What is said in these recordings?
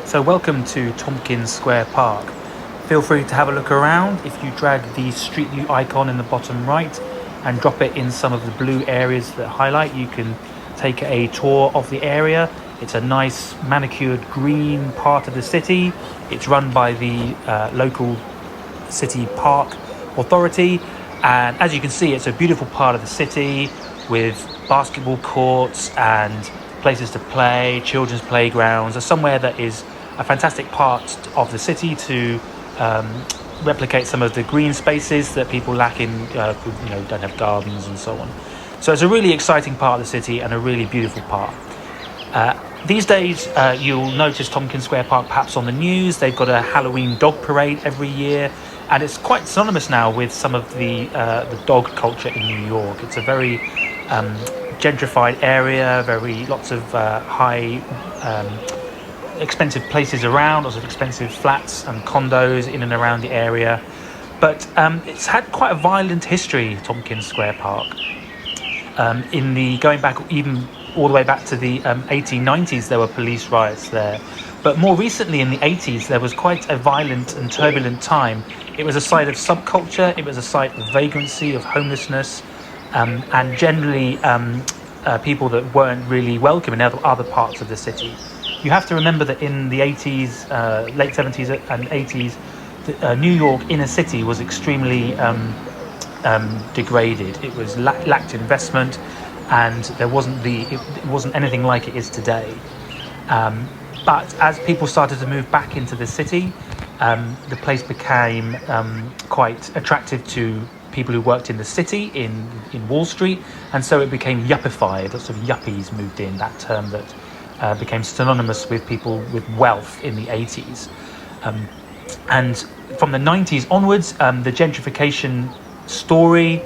So welcome to Tompkins Square Park. Feel free to have a look around. If you drag the Street View icon in the bottom right and drop it in some of the blue areas that highlight, you can take a tour of the area. It's a nice manicured green part of the city. It's run by the local city park authority, and as you can see, it's a beautiful part of the city with basketball courts and places to play, children's playgrounds, or somewhere that is a fantastic part of the city to replicate some of the green spaces that people lack in, who don't have gardens and so on. So it's a really exciting part of the city and a really beautiful part. These days, you'll notice Tompkins Square Park perhaps on the news. They've got a Halloween dog parade every year, and it's quite synonymous now with some of the dog culture in New York. It's a very gentrified area, lots of high expensive places around, lots of expensive flats and condos in and around the area. But it's had quite a violent history, Tompkins Square Park. Going back even all the way back to the 1890s, there were police riots there. But more recently, in the 80s, there was quite a violent and turbulent time. It was a site of subculture, it was a site of vagrancy, of homelessness, and generally people that weren't really welcome in other parts of the city. You have to remember that in the 80s, late 70s and 80s, New York inner city was extremely degraded. It was lacked investment, and it wasn't anything like it is today. But as people started to move back into the city, the place became quite attractive to people who worked in the city, in Wall Street, and so it became yuppified. Lots of yuppies moved in, that term that became synonymous with people with wealth in the 80s. And from the 90s onwards, the gentrification story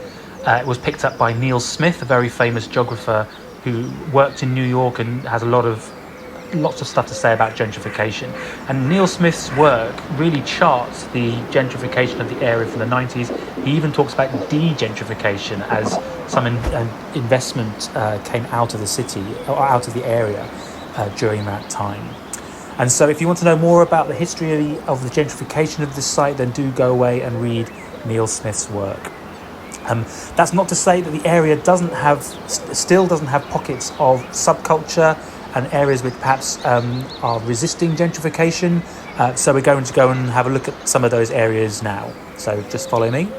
was picked up by Neil Smith, a very famous geographer who worked in New York and has lots of stuff to say about gentrification. And Neil Smith's work really charts the gentrification of the area from the 90s. He even talks about de-gentrification as some investment came out of the city, or out of the area during that time. And so if you want to know more about the history of the gentrification of this site, then do go away and read Neil Smith's work. That's not to say that the area still doesn't have pockets of subculture and areas which perhaps are resisting gentrification. So we're going to go and have a look at some of those areas now. So just follow me.